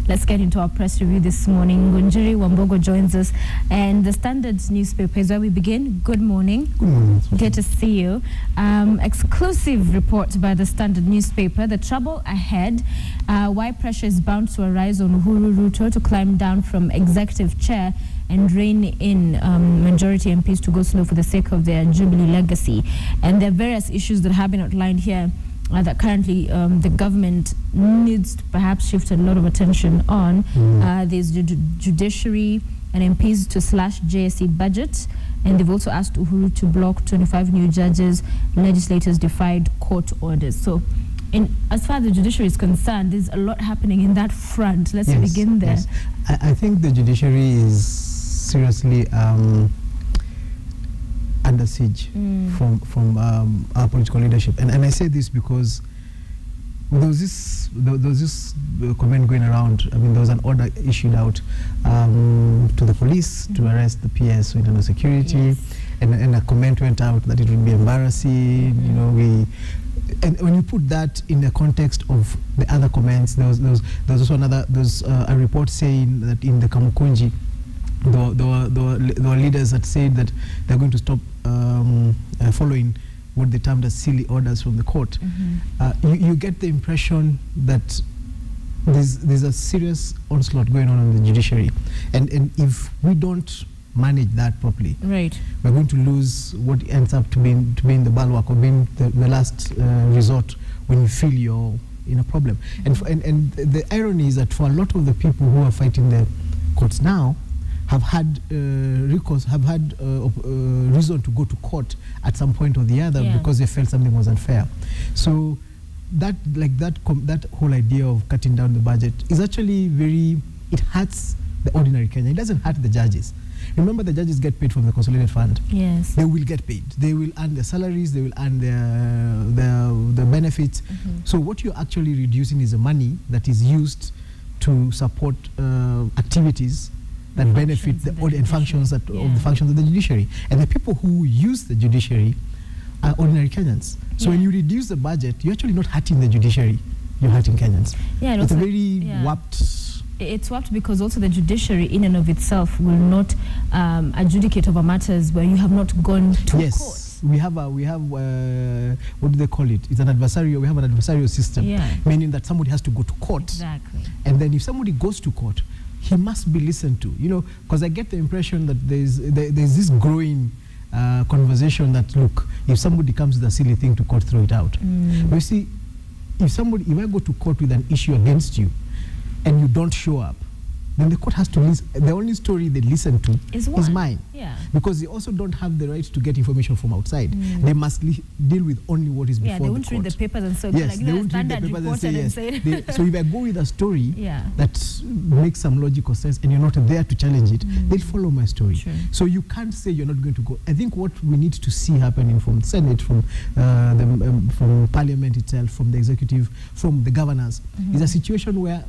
Let's get into our press review this morning. Ngunjiri Wambugu joins us, and the Standard newspaper is where we begin. Good morning. Good morning. Good to see you. Exclusive report by the Standard newspaper. The trouble ahead, why pressure is bound to arise on Uhuru Ruto to climb down from executive chair and rein in majority MPs to go slow for the sake of their Jubilee legacy. And there are various issues that have been outlined here that currently the government needs to perhaps shift a lot of attention on. There's the judiciary and MPs to slash JSE budget, and they've also asked Uhuru to block 25 new judges. Legislators defied court orders. So as far as the judiciary is concerned, there's a lot happening in that front. Let's begin there. Yes. I think the judiciary is seriously under siege from our political leadership, and I say this because there was this comment going around. I mean, there was an order issued out to the police to arrest the PS, so internal security, and a comment went out that it would be embarrassing. You know, and when you put that in the context of the other comments, there was also a report saying that in the Kamukunji, there were leaders that said that they're going to stop following what they termed as silly orders from the court. You get the impression that there's a serious onslaught going on in the judiciary, and if we don't manage that properly, we're going to lose what ends up to being the bulwark, or being the last resort when you feel you're in a problem. And the irony is that for a lot of the people who are fighting the courts now have had recourse, have had reason to go to court at some point or the other because they felt something was unfair. So that whole idea of cutting down the budget is actually it hurts the ordinary Kenyan. It doesn't hurt the judges. Remember, the judges get paid from the consolidated fund. Yes. They will get paid. They will earn their salaries. They will earn their benefits. So what you're actually reducing is the money that is used to support activities that benefit the functions of the functions of the judiciary. And the people who use the judiciary are ordinary Kenyans. So when you reduce the budget, you're actually not hurting the judiciary, you're hurting Kenyans. Yeah, it's a very warped. It's warped because also the judiciary in and of itself will not adjudicate over matters where you have not gone to court. We have what do they call it? It's an adversarial. We have an adversarial system, meaning that somebody has to go to court. Exactly. And then if somebody goes to court, he must be listened to. You know, because I get the impression that there's this growing conversation that, look, if somebody comes with a silly thing to court, throw it out. But you see, if I go to court with an issue against you and you don't show up, then the court has to listen. The only story they listen to is mine. Because they also don't have the right to get information from outside. They must deal with only what is before the court. They won't read the papers and so they won't read the papers and say so if I go with a story that makes some logical sense and you're not there to challenge it, they'll follow my story. So you can't say you're not going to go. I think what we need to see happening from the Senate, from Parliament itself, from the executive, from the governors, is a situation where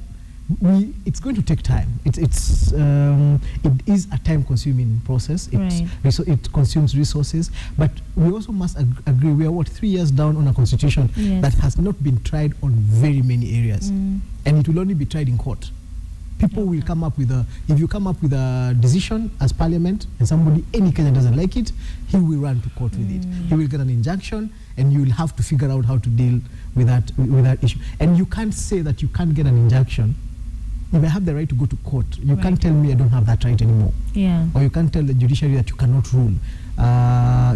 it's going to take time. It is a time-consuming process. It consumes resources, but we also must agree we are 3 years down on a constitution that has not been tried on very many areas, and it will only be tried in court. People will come up with if you come up with a decision as Parliament and any Kenyan doesn't like it, he will run to court with it. He will get an injunction, and you will have to figure out how to deal with that issue. And you can't say that you can't get an injunction. If I have the right to go to court, you can't tell me I don't have that right anymore. Or you can't tell the judiciary that you cannot rule.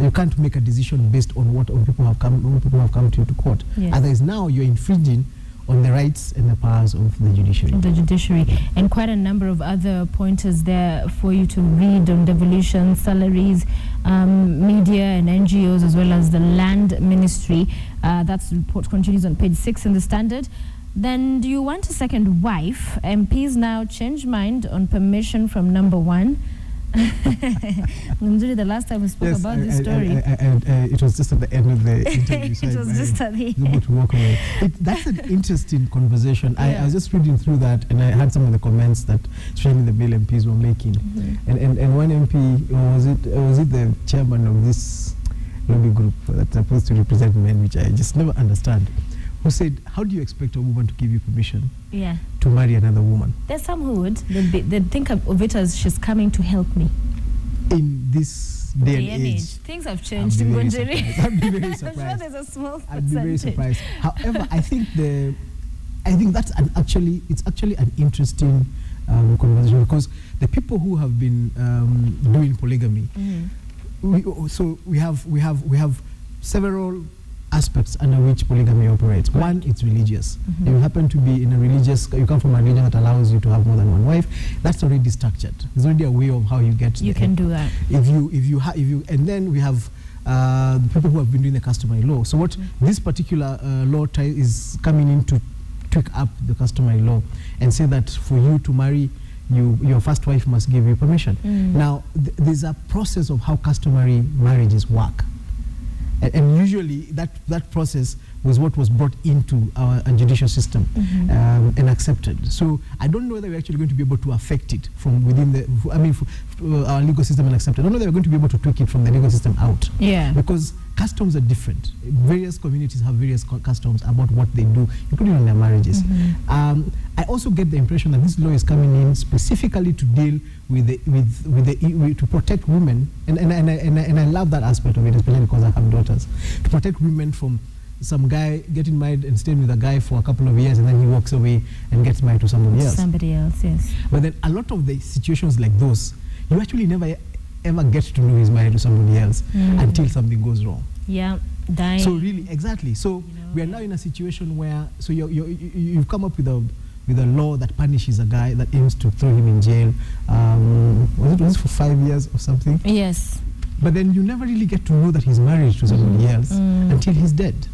You can't make a decision based on what people have come to court. Otherwise, now you're infringing on the rights and the powers of the judiciary. And quite a number of other pointers there for you to read on devolution, salaries, media and NGOs, as well as the land ministry. That report continues on page 6 in the Standard. Then, do you want a second wife? MPs now change mind on permission from number one. Ngunjiri, the last time we spoke about this story. It was just at the end of the interview. So it was just at the end. To walk away. That's an interesting conversation. I was just reading through that, and I had some of the comments that, especially the Bill MPs were making. And one MP, was it the chairman of this lobby group that's supposed to represent men, which I just never understand, who said, how do you expect a woman to give you permission Yeah. to marry another woman? There's some who would. They'd think of it as she's coming to help me. In this day and age. Things have changed in Ngunjiri. I'd be very surprised. I'm sure there's a small percentage. I'd be very surprised. However, I think that's it's actually an interesting conversation, because the people who have been doing polygamy, we have several aspects under which polygamy operates. Right. One, it's religious. If you happen to be in a religious, you come from a religion that allows you to have more than one wife, that's already structured. There's already a way of how you get. You can do that. And then we have the people who have been doing the customary law. So what this particular law is coming in to tweak up the customary law and say that for you to marry, your first wife must give you permission. Now, there's a process of how customary marriages work. And usually that process was what was brought into our judicial system and accepted. So I don't know whether we're actually going to be able to affect it from within our legal system and accept it. I don't know whether we're going to be able to tweak it from the legal system out. Yeah. Because customs are different. Various communities have various customs about what they do, including in their marriages. I also get the impression that this law is coming in specifically to deal to protect women, and I love that aspect of it, especially because I have daughters, to protect women from some guy getting married and staying with a guy for a couple of years, and then he walks away and gets married to somebody else. Somebody else, yes. But then a lot of the situations like those, you actually never ever get to know he's married to somebody else until something goes wrong. Yeah, dying. So really, exactly. So we are now in a situation where, so you've come up with a law that punishes a guy, that aims to throw him in jail. Was it for 5 years or something? Yes. But then you never really get to know that he's married to somebody else until he's dead.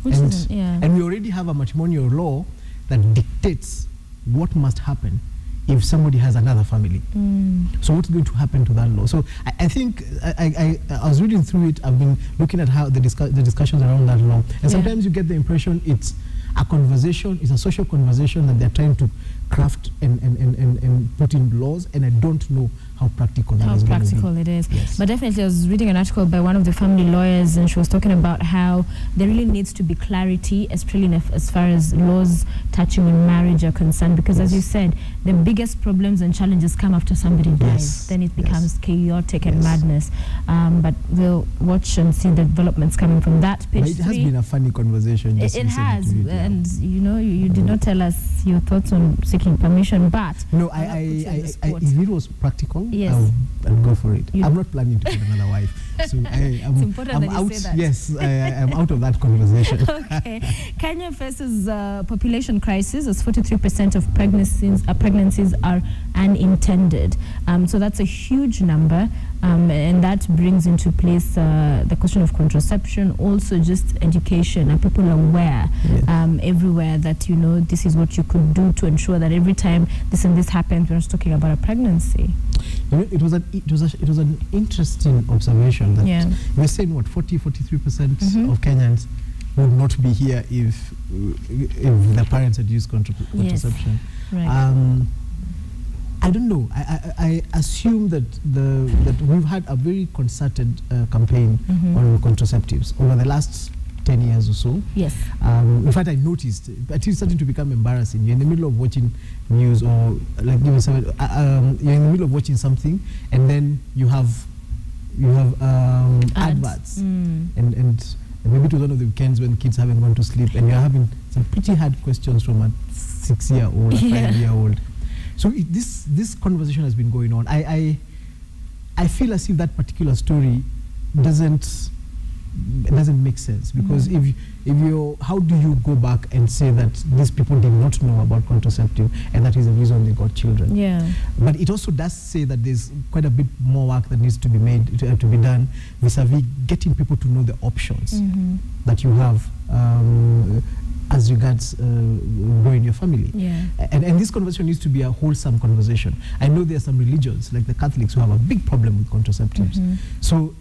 And we already have a matrimonial law that dictates what must happen if somebody has another family. So what's going to happen to that law? So I think I was reading through it. I've been looking at how the discussions around that law, and sometimes you get the impression it's a conversation, it's a social conversation that they're trying to craft and put in laws, and I don't know how practical that is going to be. How practical it is. Yes. But definitely, I was reading an article by one of the family lawyers, and she was talking about how there really needs to be clarity, especially as far as laws touching on marriage are concerned, because as you said, the biggest problems and challenges come after somebody dies. Then it becomes chaotic and madness. But we'll watch and see the developments coming from that. Page it has been a funny conversation. It has, and you did not tell us your thoughts on seeking permission, but no, if it was practical, yes, I'll go for it. I'm not planning to get another wife, so it's important that out. You say that. Yes, I'm out of that conversation. Okay, Kenya faces population crisis as 43% of pregnancies are unintended. So that's a huge number, and that brings into place the question of contraception, also just education. Are people aware everywhere that this is what you could do to ensure that every time this and this happens, we're not talking about a pregnancy? It was an interesting observation that we're saying 43% of Kenyans would not be here if their parents had used contraception. Right. I don't know. I assume that we've had a very concerted campaign on contraceptives over the last 10 years or so. Yes. In fact, I noticed it is starting to become embarrassing. You're in the middle of watching news, or like you're in the middle of watching something, and then you have adverts, and maybe it was one of the weekends when kids haven't gone to sleep, and you're having some pretty hard questions from a 6-year-old, a 5-year-old. So this conversation has been going on. I feel as if that particular story doesn't make sense, because if you how do you go back and say that these people did not know about contraceptive and that is the reason they got children? Yeah. But it also does say that there's quite a bit more work that needs to be made to be done vis-a-vis getting people to know the options that you have as regards growing your family. Yeah. And this conversation needs to be a wholesome conversation. I know there are some religions, like the Catholics, who have a big problem with contraceptives. So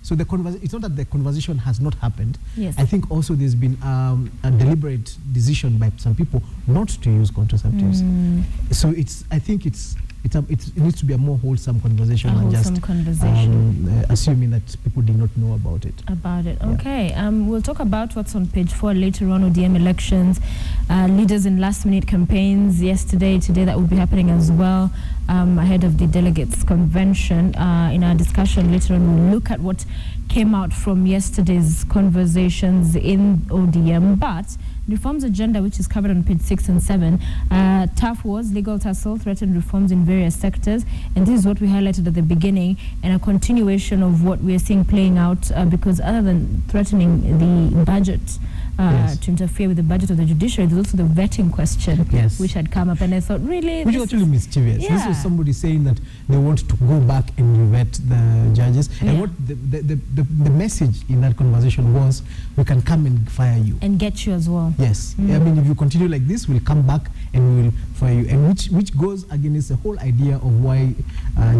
so it's not that the conversation has not happened. Yes. I think also there's been a deliberate decision by some people not to use contraceptives. So I think it's it needs to be a more wholesome conversation than just assuming that people did not know about it. Okay. We'll talk about what's on page 4 later on. ODM elections, leaders in last-minute campaigns today, that will be happening as well ahead of the delegates convention. In our discussion later on, we'll look at what came out from yesterday's conversations in ODM, but reforms agenda, which is covered on page 6 and 7. Tough wars, legal tussle, threatened reforms in various sectors. And this is what we highlighted at the beginning, and a continuation of what we are seeing playing out, because other than threatening the budget, to interfere with the budget of the judiciary, there's also the vetting question, which had come up. And I thought, really? Which is actually mischievous. This was somebody saying that they want to go back and vet the judges. And what the message in that conversation was, we can come and fire you. And get you as well. Yes. I mean, if you continue like this, we'll come back and we will fire you. And which goes against the whole idea of why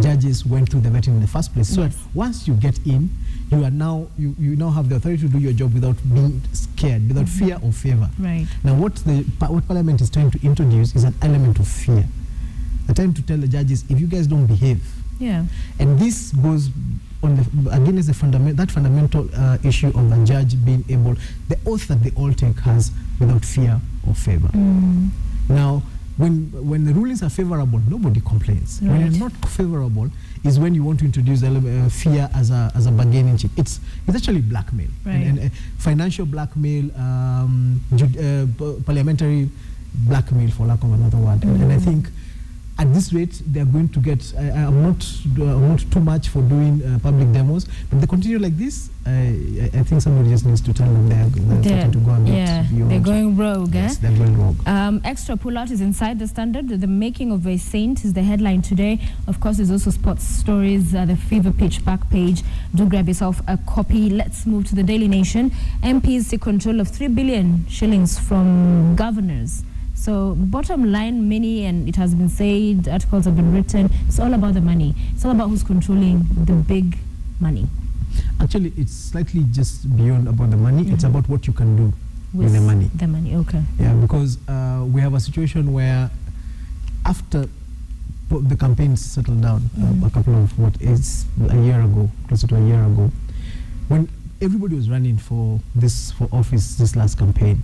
judges went through the vetting in the first place. So once you get in, you are now you now have the authority to do your job without being scared, without fear or favor. Right. Now, what Parliament is trying to introduce is an element of fear. The time to tell the judges, if you guys don't behave. Yeah. And this goes on against that fundamental issue of a judge being able, the oath that they all take has without fear or favor. Now, when the rulings are favorable, nobody complains. Right. When they're not favorable is when you want to introduce fear as a bargaining chip. It's actually blackmail, and financial blackmail, parliamentary blackmail, for lack of another word. And I think at this rate, they are going to get. I'm not too much for doing public demos, but if they continue like this, I think somebody just needs to tell them they're starting to go a bit beyond. They're going rogue. Yes, they're going rogue. Extra pullout is inside the Standard. The making of a saint is the headline today. Of course, there's also sports stories. The Fever Pitch back page. Do grab yourself a copy. Let's move to the Daily Nation. MPs seek control of 3 billion shillings from governors. So bottom line, many, and it has been said, articles have been written, it's all about the money. It's all about who's controlling the big money. Actually, it's slightly just beyond about the money. It's about what you can do with the money. The money, okay. Yeah, because we have a situation where after the campaigns settled down, a couple of, a year ago, closer to a year ago, when everybody was running for office this last campaign,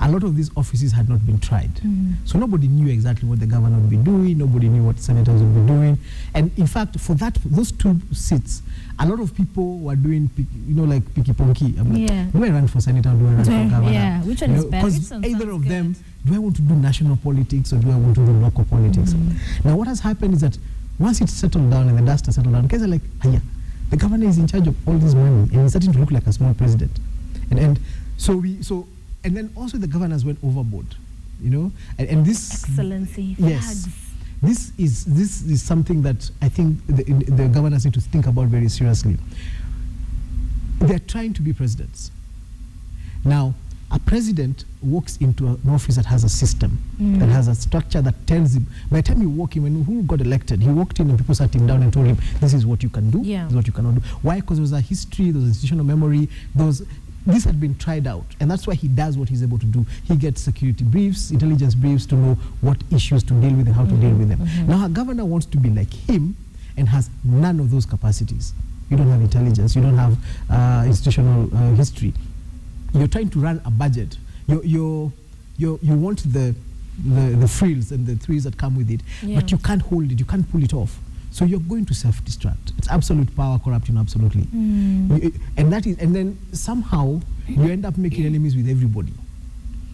a lot of these offices had not been tried. So nobody knew exactly what the governor would be doing, nobody knew what senators would be doing. And in fact, for those 2 seats, a lot of people were doing, like picky ponky. Do I run for senator or do I run for governor? Yeah, which one is better? Because either of them, do I want to do national politics or do I want to do local politics? Now, what has happened is that once it's settled down and the dust has settled down, guys are like, the governor is in charge of all this money and he's starting to look like a small president. And then also the governors went overboard, and this excellency. Yes, this is something that I think the governors need to think about very seriously. They're trying to be presidents. Now, a president walks into an office that has a system, that has a structure that tells him. By the time you walk in, when who got elected, he walked in and people sat him down and told him, this is what you can do, this is what you cannot do. Why? Because there was a history, there was institutional memory, this had been tried out, and that's why he does what he's able to do. He gets security briefs, intelligence briefs to know what issues to deal with and how to deal with them. Now, a governor wants to be like him and has none of those capacities. You don't have intelligence, you don't have institutional history. You're trying to run a budget. You want the frills and the thrills that come with it, but you can't hold it, you can't pull it off. So you're going to self-destruct. It's absolute power corruption, absolutely. And then somehow you end up making enemies with everybody.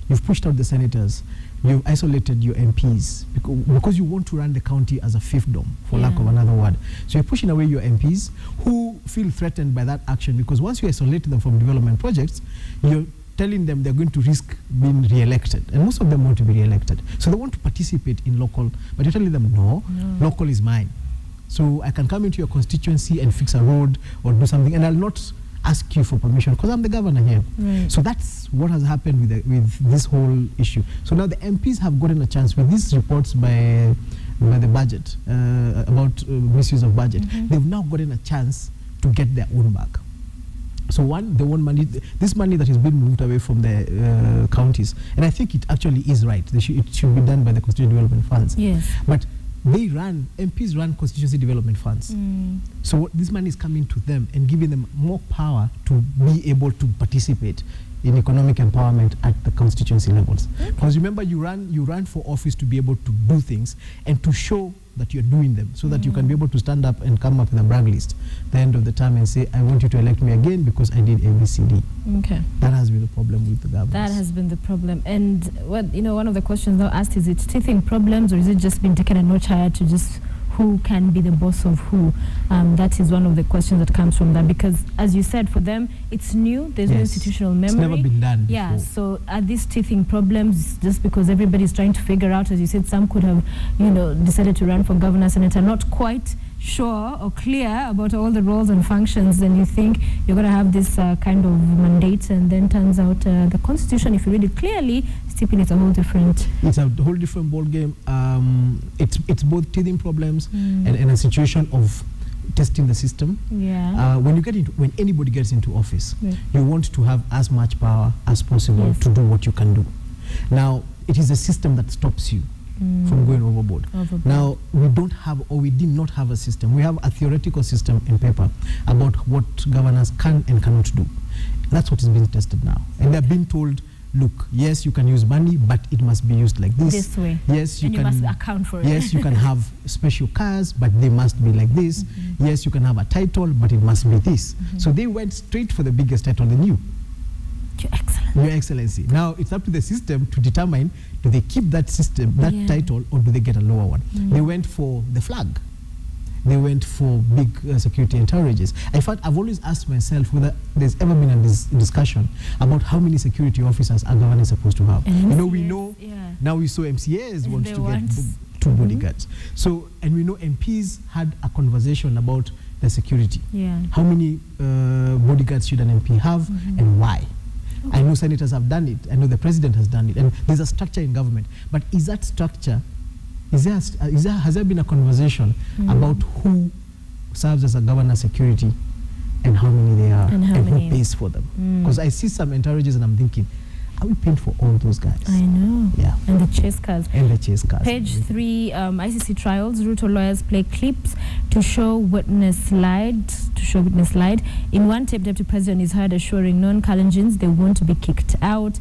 You've pushed out the senators. You've isolated your MPs because you want to run the county as a fiefdom, for lack of another word. So you're pushing away your MPs who feel threatened by that action, because once you isolate them from development projects, you're telling them they're going to risk being re-elected. And most of them want to be re-elected. So they want to participate in local, but you're telling them, no, local is mine. So I can come into your constituency and fix a road or do something, and I'll not ask you for permission because I'm the governor here. So that's what has happened with this whole issue. So now the MPs have gotten a chance with these reports by the budget, about misuse of budget. They've now gotten a chance to get their own back. So one, they want money, this money that is being moved away from the counties, and I think it actually is right. It should be done by the constituent development funds. Yes. But MPs run constituency development funds. So this money is coming to them and giving them more power to be able to participate in economic empowerment at the constituency levels. Because remember, you run for office to be able to do things and to show that you're doing them, so that you can be able to stand up and come up with a brag list at the end of the term and say, I want you to elect me again because I did ABCD. Okay. That has been the problem with the government. That has been the problem. And what, one of the questions now asked, is it teething problems, or is it just been taken a notch higher to just who can be the boss of who? That is one of the questions that comes from that, because as you said, for them it's new, there's no institutional memory. It's never been done before. So are these teething problems just because everybody's trying to figure out, as you said, some could have decided to run for governor, senator, not quite sure or clear about all the roles and functions, and you think you're going to have this kind of mandate, and then turns out the constitution, if you read it clearly, stipulates a whole different... It's a whole different ball game. It's both teething problems and a situation of testing the system. When anybody gets into office, you want to have as much power as possible to do what you can do. Now, it is a system that stops you from going overboard. Now, we don't have, or we did not have a system. We have a theoretical system in paper about what governors can and cannot do. That's what is being tested now. And they're being told, look, yes, you can use money, but it must be used like this. This way. Yes, you must account for it. Yes, you can have special cars, but they must be like this. Yes, you can have a title, but it must be this. So they went straight for the biggest title they knew. Your Excellency. Your Excellency. Now, it's up to the system to determine, do they keep that system, that title, or do they get a lower one? They went for the flag. They went for big security entourages. In fact, I've always asked myself whether there's ever been a discussion about how many security officers a governor is supposed to have. And we know, now we saw MCAs want to get 2 bodyguards. So, and we know MPs had a conversation about the security. How many bodyguards should an MP have and why? I know senators have done it. I know the president has done it. And there's a structure in government. But is that structure, has there been a conversation about who serves as a governor's security and how many they are and who pays for them? Because I see some entourages and I'm thinking, are we paying for all those guys? I know. Yeah. And the chase cars. And the chase cars. Page 3, ICC trials. Ruto lawyers play clips to show witness slide. In one tape, Deputy President is heard assuring non-Kalenjins they won't be kicked out.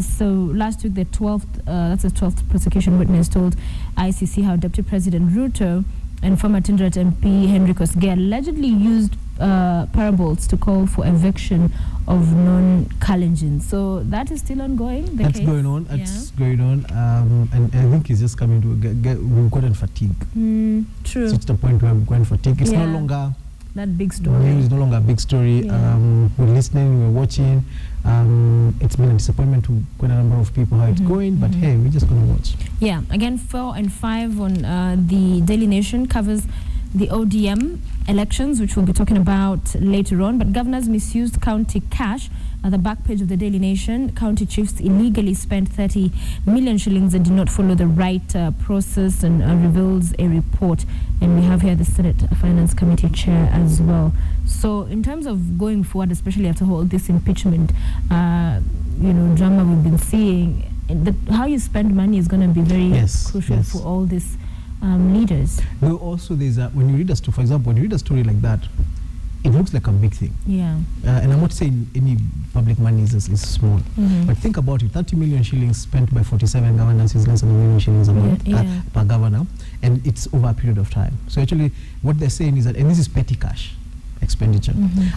So last week, the 12th prosecution witness told ICC how Deputy President Ruto and former Tindrat MP Henry Kosgei allegedly used parables to call for eviction of non-Kalenjins. So that is still ongoing. That's going on. That's going on. And I think it's just coming to we've gotten fatigue. True. So it's the point where we've gotten fatigue. It's no longer that big story. It's no longer a big story. We're listening, we're watching. It's been a disappointment to quite a number of people how it's going, but hey, we're just going to watch. Yeah, again, 4 and 5 on the Daily Nation covers the ODM elections, which we'll be talking about later on. But governors misused county cash. At the back page of the Daily Nation, county chiefs illegally spent 30 million shillings and did not follow the right process, and reveals a report. And we have here the Senate Finance Committee chair as well. So in terms of going forward, especially after all this impeachment, drama we've been seeing, how you spend money is going to be very crucial for all these leaders. Though also there's when you read a story, for example, when you read a story like that, it looks like a big thing. And I'm not saying any public money is small, but think about it. 30 million shillings spent by 47 governors is less than 1 million shillings a month per governor, and it's over a period of time. So actually what they're saying is that, and this is petty cash expenditure.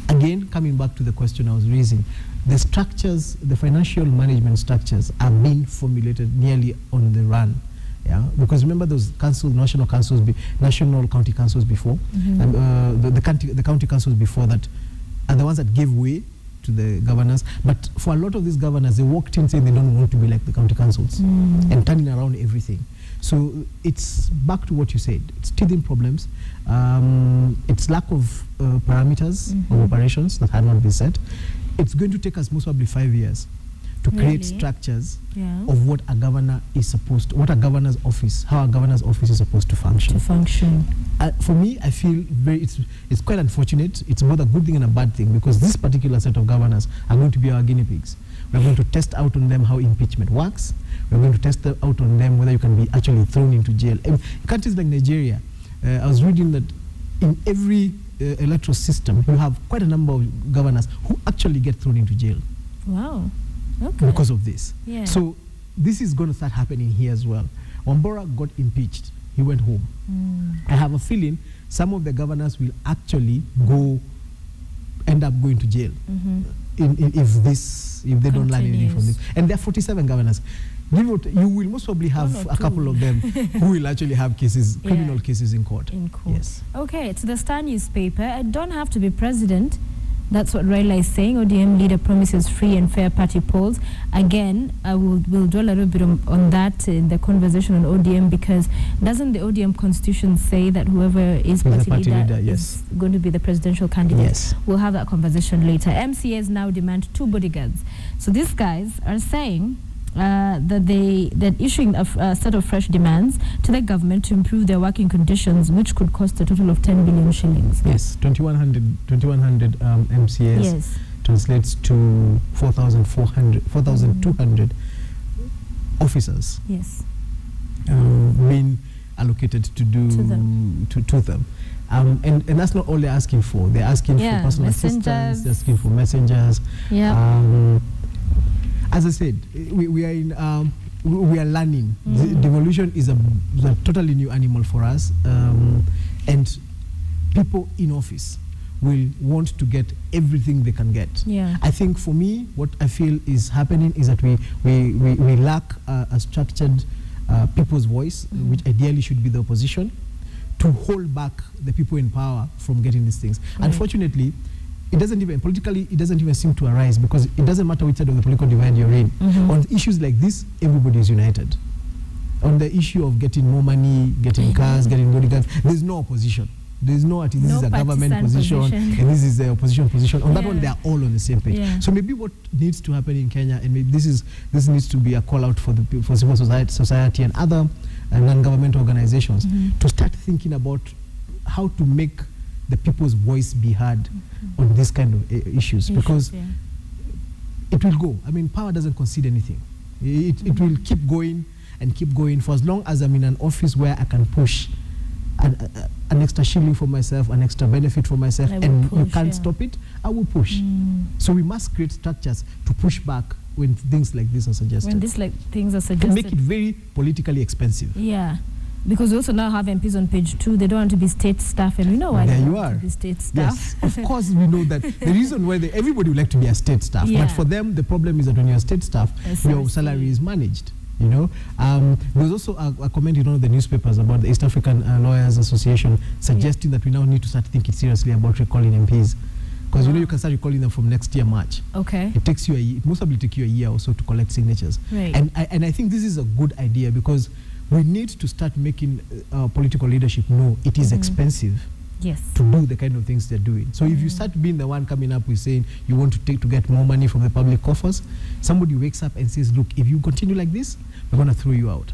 Again, coming back to the question I was raising, the structures, the financial management structures are being formulated nearly on the run. Because remember those councils, national county councils before, the county councils before that are the ones that gave way to the governors. But for a lot of these governors, they walked in saying they don't want to be like the county councils and turning around everything. So it's back to what you said. It's teething problems. It's lack of parameters of operations that had not been set. It's going to take us most probably 5 years to create structures of what a governor is supposed to, how a governor's office is supposed to function. For me, I feel it's quite unfortunate. It's both a good thing and a bad thing, because this particular set of governors are going to be our guinea pigs. We're going to test out on them how impeachment works. We're going to test out on them whether you can be actually thrown into jail. In countries like Nigeria, I was reading that in every electoral system, you have quite a number of governors who actually get thrown into jail. Wow. Okay. Because of this. Yeah. So this is going to start happening here as well. Wambora got impeached. He went home. I have a feeling some of the governors will actually end up going to jail if they don't learn anything from this. And there are 47 governors. You will most probably have a couple of them who will actually have cases, criminal cases in court. Yes. Okay, it's the Star newspaper. I don't have to be president. That's what Raila is saying. ODM leader promises free and fair party polls. Again, we'll dwell a little bit on that in the conversation on ODM, because doesn't the ODM constitution say that whoever is party leader is going to be the presidential candidate? Yes. We'll have that conversation later. MCAs now demand 2 bodyguards. So these guys are saying that issuing a set of fresh demands to the government to improve their working conditions, which could cost a total of 10 billion shillings. Yes, 2,100 MCAs. Yes. Translates to 4,200 officers. Yes. Being allocated to them. And that's not all they're asking for. They're asking for personal assistance. They're asking for messengers. Yeah. As I said, we are learning. Devolution is a totally new animal for us, and people in office will want to get everything they can get. Yeah. I think for me, what I feel is happening is that we lack a structured people's voice, which ideally should be the opposition, to hold back the people in power from getting these things. Unfortunately, it doesn't even seem to arise, because it doesn't matter which side of the political divide you're in. On issues like this, everybody is united. On the issue of getting more money, getting cars, getting bodyguards, there's no opposition. There's this is a government position and this is the opposition position. On that one, they are all on the same page. So maybe what needs to happen in Kenya, and maybe this needs to be a call out for civil society and other non-government organizations to start thinking about how to make the people's voice be heard on this kind of issues, because it will go. I mean, power doesn't concede anything. It will keep going and keep going for as long as I'm in an office where I can push an extra shilling for myself, an extra benefit for myself, and you can't stop it, I will push. So we must create structures to push back when things like this are suggested. To make it very politically expensive. Yeah. Because we also now have MPs on page 2. They don't want to be state staff, and we know why they don't want to be state staff. Yes, of course we know that. The reason why everybody would like to be a state staff, but for them the problem is that when you're a state staff, your salary is managed. You know, there's also a comment in one of the newspapers about the East African Lawyers Association suggesting that we now need to start thinking seriously about recalling MPs, because you know you can start recalling them from next year March. Okay. It takes you it most probably take you a year or so to collect signatures. Right. And I think this is a good idea, because we need to start making political leadership know it is expensive to do the kind of things they're doing. So if you start being the one coming up with saying you want to get more money from the public coffers, somebody wakes up and says, look, if you continue like this, we're going to throw you out.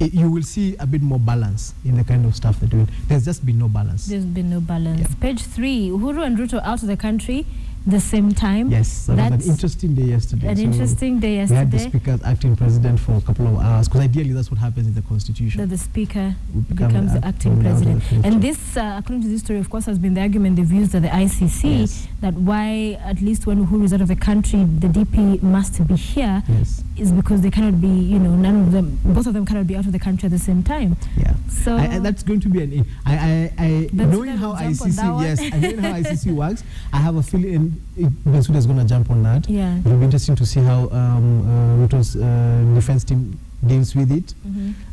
You will see a bit more balance in the kind of stuff they're doing. There's just been no balance. There's been no balance. Yeah. Page 3, Uhuru and Ruto out of the country the same time. Yes, that was an interesting day yesterday. We had the Speaker as acting president for a couple of hours, because ideally that's what happens in the Constitution. That the Speaker becomes the acting president. And this, according to this story, of course, has been the argument they've used at the ICC, that why, at least when Uhuru is out of the country, the DP must be here, is because they cannot be, you know, both of them cannot be out of the country at the same time. Yeah. So that's going to be knowing how ICC works, I have a feeling Bensouda is going to jump on that. Yeah. It will be interesting to see how Ruto's defense team deals with it.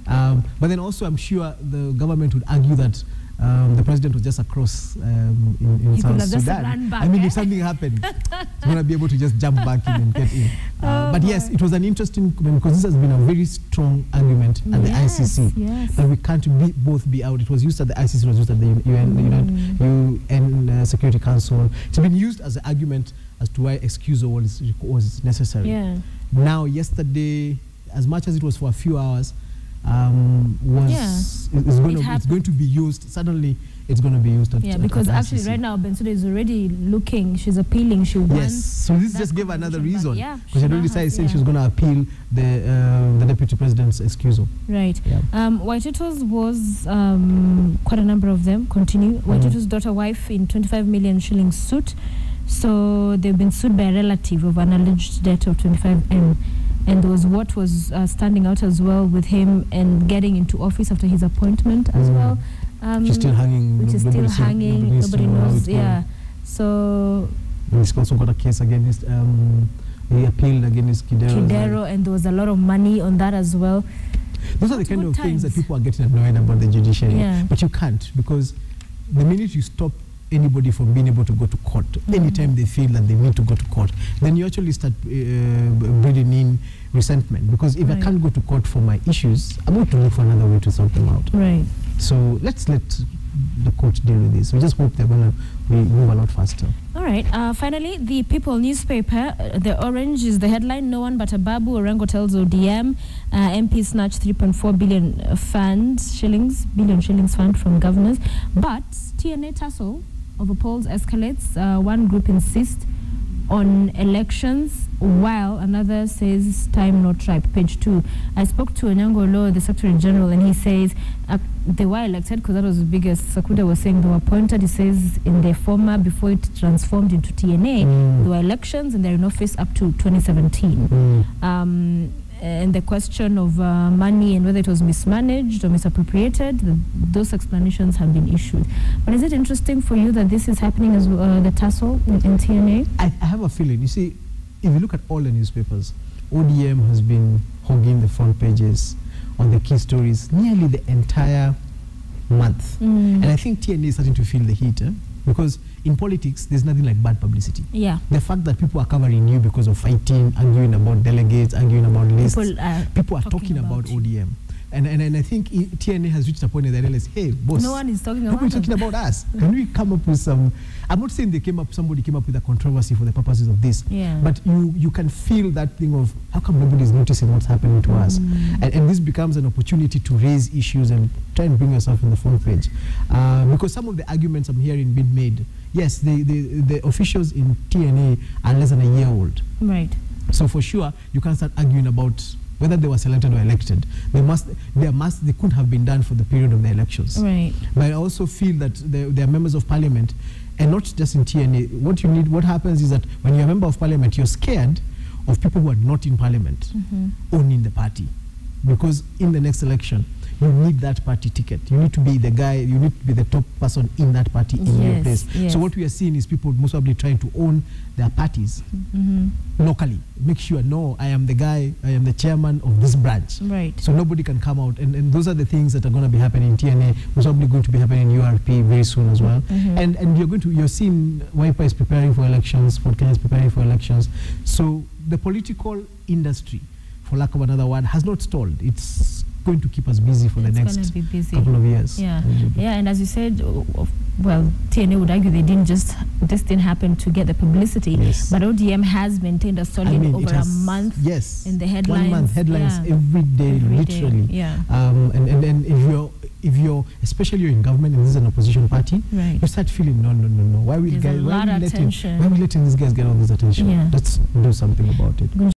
But then also, I'm sure the government would argue that the president was just across in South Sudan. I mean, if something happened, he's going to be able to just jump back in and get in. But yes, it was an interesting, because this has been a very strong argument at the ICC, that we can't both be out. It was used at the ICC, it was used at the UN Security Council. It's been used as an argument as to why excusal was necessary. Yeah. Now, yesterday, as much as it was for a few hours, it's going to be used. Suddenly, it's going to be used. Because actually, right now, Bensouda is already looking. She's appealing. She wants. Yes. So this just gave another reason. Yeah. Because she already saying she was going to appeal the deputy president's excusal. Right. Yeah. Waitito's was quite a number of them. Continue. Waitito's daughter wife in 25 million shilling suit. So they've been sued by a relative of an alleged debt of 25M. And there was what was standing out as well with him and getting into office after his appointment as well. She's still hanging. Which is still hanging. Nobody knows. Yeah. So. He's also got a case against. He appealed against Kidero. And there was a lot of money on that as well. Those are the kind of things that people are getting annoyed about the judiciary. Yeah. But you can't, because the minute you stop anybody from being able to go to court anytime they feel that they need to go to court, then you actually start breeding in resentment, because if I can't go to court for my issues, I'm going to look for another way to sort them out. Right. So let's let the court deal with this. We just hope they're going to move a lot faster. All right. Finally, the People newspaper, the orange is the headline. No one but a Babu Orengo tells ODM MP snatched 3.4 billion shillings fund from governors. But TNA tussle over polls escalates. One group insists on elections, while another says time not ripe. Page 2. I spoke to Onyangolo, the Secretary General, and he says they were elected because that was the biggest. Sakuda was saying they were appointed. He says in their former, before it transformed into TNA, there were elections and they're in office up to 2017. And the question of money and whether it was mismanaged or misappropriated, those explanations have been issued. But is it interesting for you that this is happening as the tussle in TNA? I have a feeling. You see, if you look at all the newspapers, ODM has been hogging the front pages on the key stories nearly the entire month. And I think TNA is starting to feel the heat, because in politics, there's nothing like bad publicity. Yeah. The fact that people are covering you because of fighting, arguing about delegates, arguing about lists, people are talking about ODM. And I think TNA has reached a point that they realize, hey, boss, no one is talking about us. Can we come up with some? I'm not saying somebody came up with a controversy for the purposes of this, but you can feel that thing of how come nobody is noticing what's happening to us, and this becomes an opportunity to raise issues and try and bring yourself in the front page, because some of the arguments I'm hearing being made, yes, the officials in TNA are less than a year old, right? So for sure you can't start arguing about whether they were selected or elected. They could have been done for the period of the elections. Right. But I also feel that they are members of parliament, and not just in TNA. What happens is that when you're a member of parliament, you're scared of people who are not in parliament owning the party. Because in the next election, you need that party ticket. You need to be the guy, you need to be the top person in that party in your place. Yes. So what we are seeing is people most probably trying to own their parties locally. Make sure, no, I am the guy, I am the chairman of this branch. Right. So nobody can come out. And those are the things that are going to be happening in TNA. Most probably going to be happening in URP very soon as well. And you're seeing Wiper is preparing for elections, Fort Kenya is preparing for elections. So the political industry, for lack of another word, has not stalled. It's going to keep us busy for the next couple of years. Yeah, and as you said, well, TNA would argue this didn't happen to get the publicity, but ODM has maintained a solid over a month in the headlines. 1 month headlines every day, literally. Yeah. And if you're especially you're in government and this is an opposition party, you start feeling no. Why are we letting these guys get all this attention? Let's do something about it.